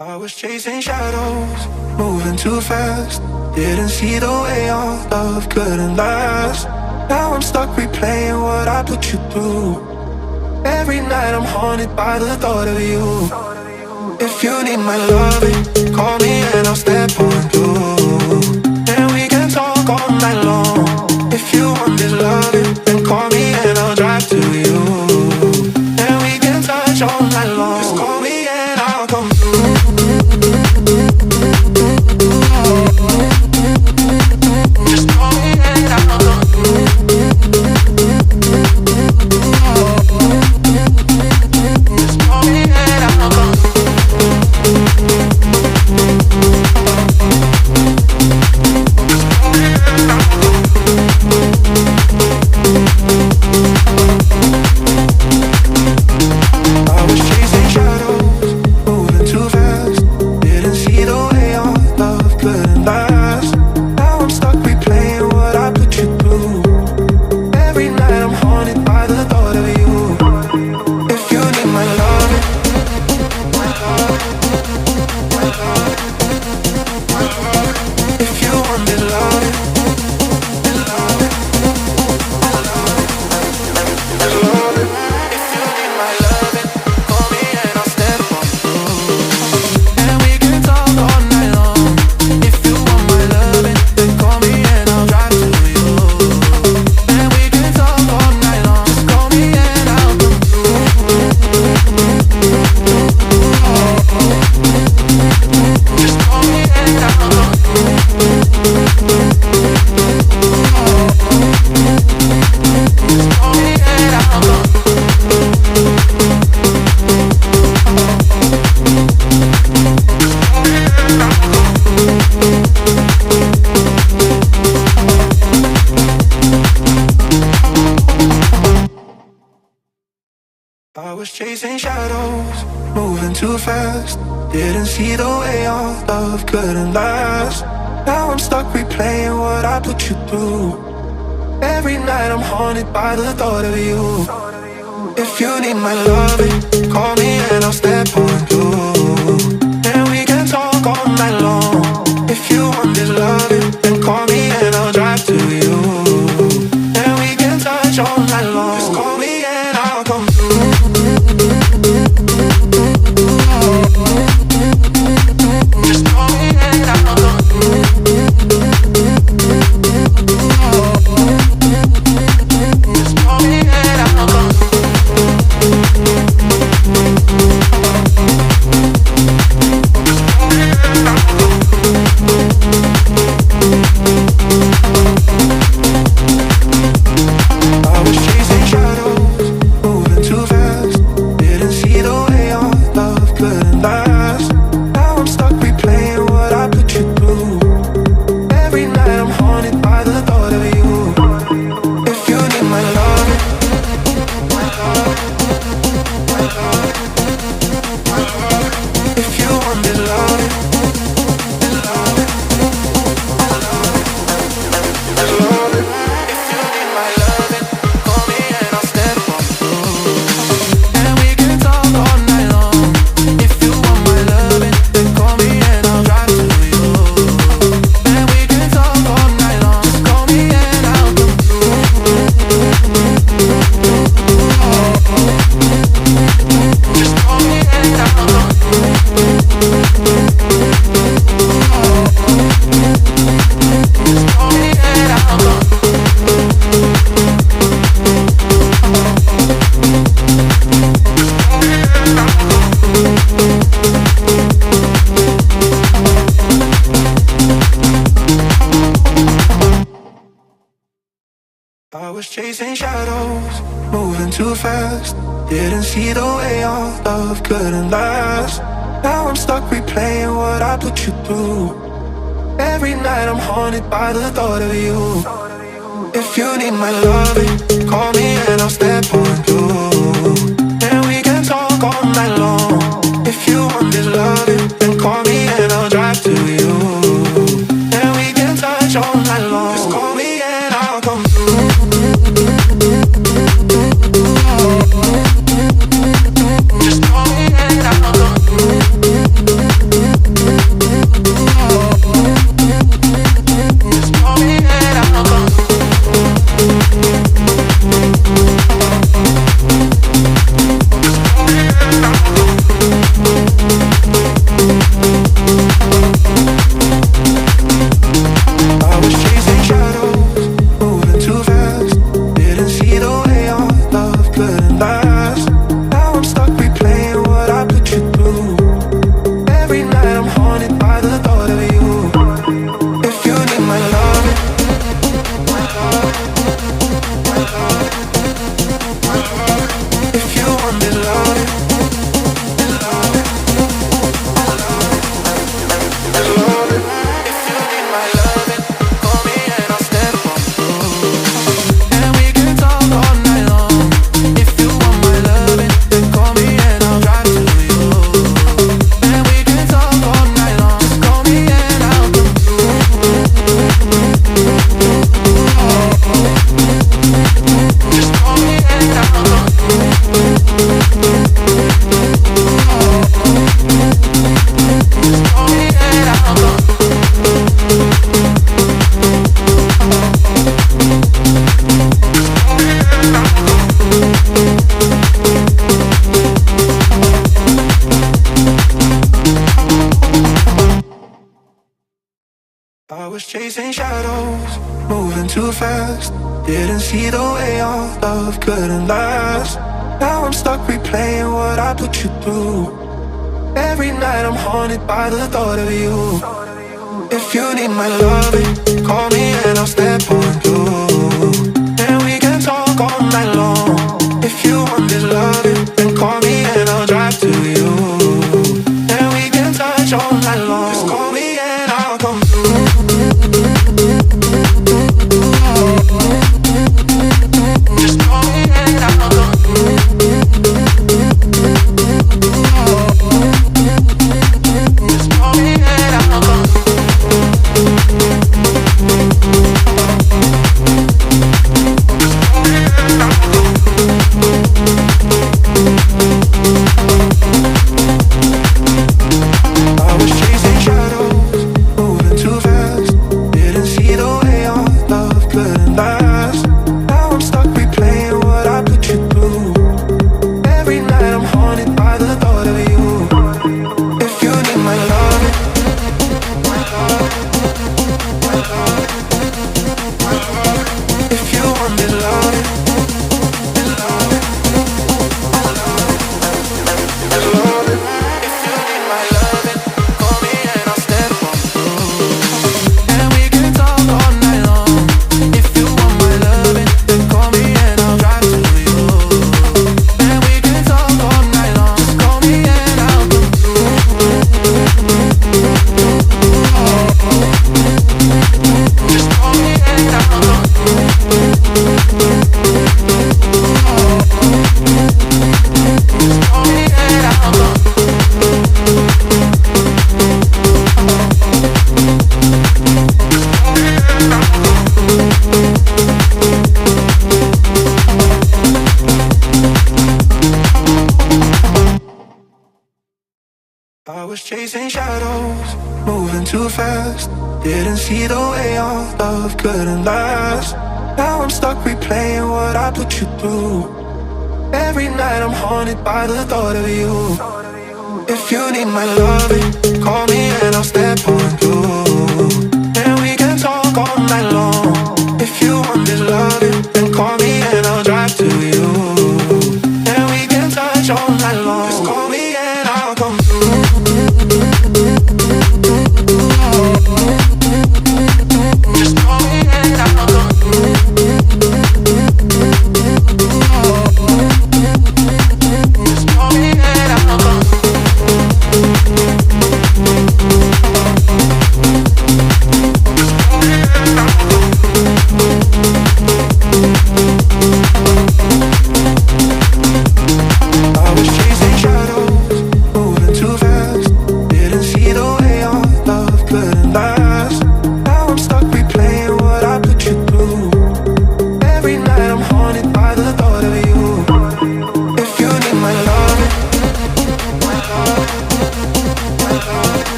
I was chasing shadows, moving too fast. Didn't see the way our love couldn't last. Now I'm stuck replaying what I put you through. Every night I'm haunted by the thought of you. If you need my loving, call me and I'll step on through. And we can talk all night long. If you want this loving, then call me and I'll drive to you. And we can touch all night long. Just call me and I'll come through. Just call me and I'll come through. Just call me and I'll come I was chasing shadows, moving too fast. Didn't see the way our love couldn't last. Now I'm stuck replaying what I put you through. Every night I'm haunted by the thought of you. If you need my loving, my love, my love, my love. If you want this loving, this loving, this loving, this loving. If you need my loving, call me and I'll step on through. And we can talk all night long. If you want my loving, then call me and I'll drive to you. And we can talk all night long. Just call me and I'll come through. Just call me and I'll come through. Just call me and I'll come I was chasing shadows, moving too fast. Didn't see the way our love couldn't last. Now I'm stuck replaying what I put you through. Every night I'm haunted by the thought of you. If you need my loving, call me and I'll step on through. And we can talk all night long. If you want this loving, then call me and I'll drive to you. And we can touch all night long. Just call me and I'll come through. Just call me and I'll come through. Just call me and I'll come through. I was chasing shadows, moving too fast. Didn't see the way our love couldn't last. Now I'm stuck replaying what I put you through. Every night I'm haunted by the thought of you. If you need my loving, call me and I'll step on through. And we can talk all night long. If you want this loving, then call me and I'll drive to you. And we can touch all night long. Just call me and I'll come through. Just call me and I'll come through. Just call me and I'll come through. I was chasing shadows, moving too fast. Didn't see the way our love couldn't last. Now I'm stuck replaying what I put you through. Every night I'm haunted by the thought of you. If you need my loving, call me and I'll step on through. And we can talk all night long. If you want this loving, then call me and I'll drive to you. And we can touch all night long. Just call me and I'll come through. Just call me and I'll come through. Just call me and I'll come I was chasing shadows, moving too fast. Didn't see the way our love couldn't last. Now I'm stuck replaying what I put you through. Every night I'm haunted by the thought of you. If you need my loving, if you want this loving, if you need my loving, call me and I'll step on through. And we can talk all night long. If you want my loving, then call me and I'll drive to you. And we can talk all night long. Just call me and I'll come through. Just call me and I'll come through. Just call me and I'll come through. I was chasing shadows, moving too fast. Didn't see the way our love couldn't last. Now I'm stuck replaying what I put you through. Every night I'm haunted by the thought of you. If you need my loving, call me and I'll step on through. And we can talk all night long. If you want this loving, then call me and I'll drive to you. And we can touch all night long. Just call me and I'll come through. Just call me and I'll come through.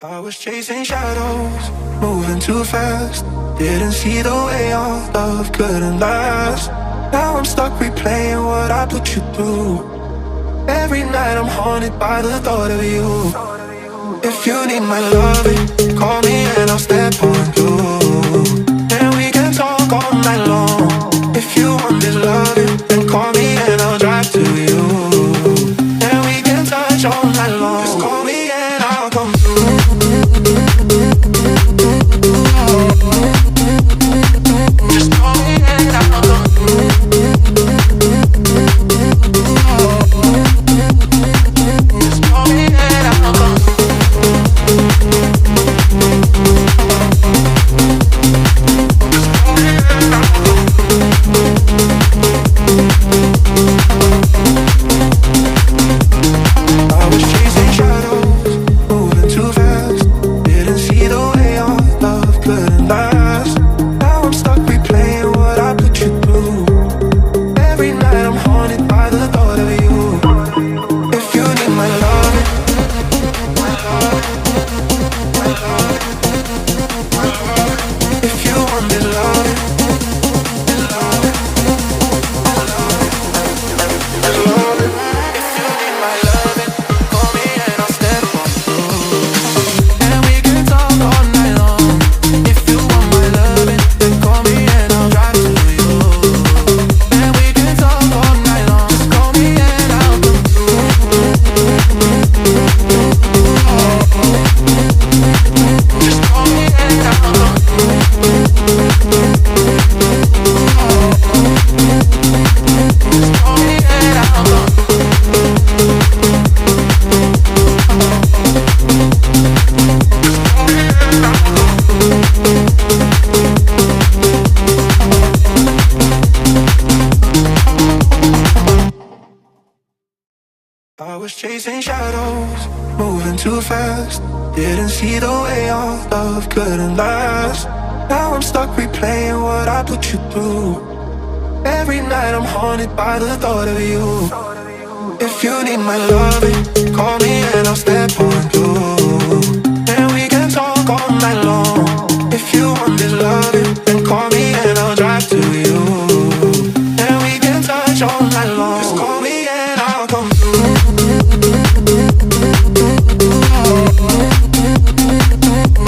I was chasing shadows, moving too fast. Didn't see the way our love couldn't last. Now I'm stuck replaying what I put you through. Every night I'm haunted by the thought of you. If you need my loving, call me and I'll step on through. And we can talk all night long. If you want this loving, then call me and I'll drive to you. And we can touch all night long. Just call me and I'll come through. Just call me and I'll come through. Just call me and I'll come through. I was chasing shadows, moving too fast. Didn't see the way our love couldn't last. Now I'm stuck replaying what I put you through. Every night I'm haunted by the thought of you. If you need my loving, my love, my love, my love. If you want this loving, this loving, my loving, this loving. If you need my loving, call me and I'll step on through. And we can talk all night long. If you want my loving, then call me and I'll drive to you. And we can talk all night long. Just call me and I'll come through. Just call me and I'll come through. Just call me and I'll come through. I was chasing shadows, moving too fast. Didn't see the way our love couldn't last. Now I'm stuck replaying what I put you through. Every night I'm haunted by the thought of you. If you need my loving, call me and I'll step on through. And we can talk all night long. If you want this loving, then call me and I'll drive to you. And we can touch all night long. Just call me and I'll come through.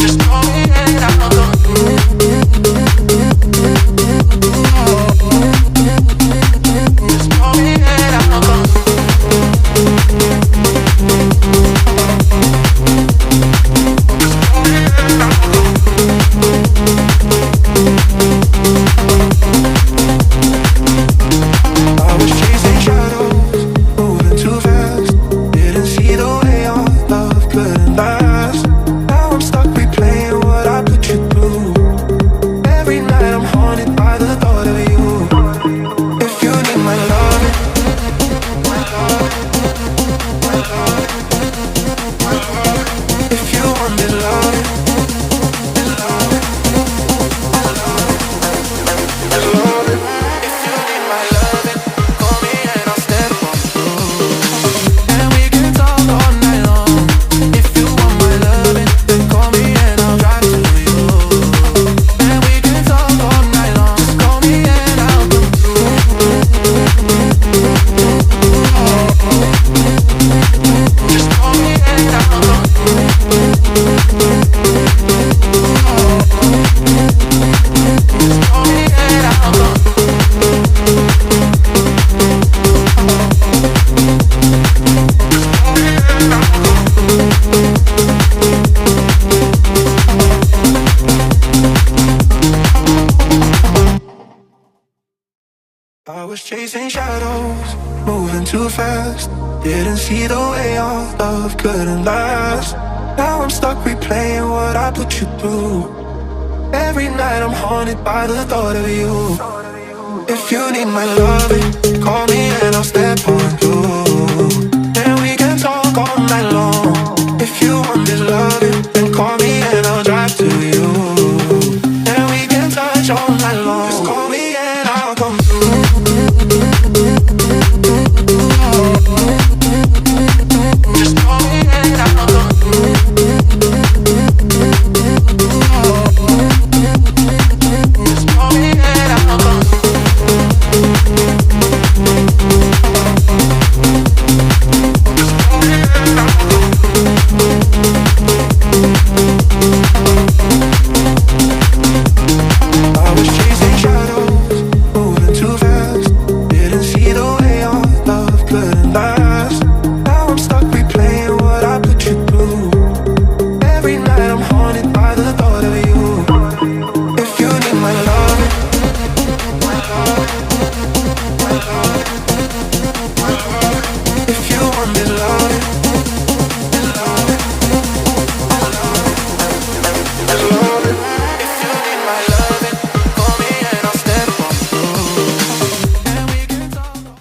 Just call me and I'll come through. Just call me and I'll come through. I was chasing shadows, moving too fast. Didn't see the way our love couldn't last. Now I'm stuck replaying what I put you through. Every night I'm haunted by the thought of you. If you need my loving, my love, my love, my love. If you want this loving, this loving, my loving, this loving. If you need my loving, call me and I'll step on through. And we can talk all night long. If you want my loving, then call me and I'll drive to you. And we can talk all night long. Just call me and I'll come through. Just call me and I'll come through. Just call me and I'll come through. I was chasing shadows, moving too fast. Didn't see the way our love couldn't last. Now I'm stuck replaying what I put you through. Every night I'm haunted by the thought of you. If you need my loving, call me and I'll step on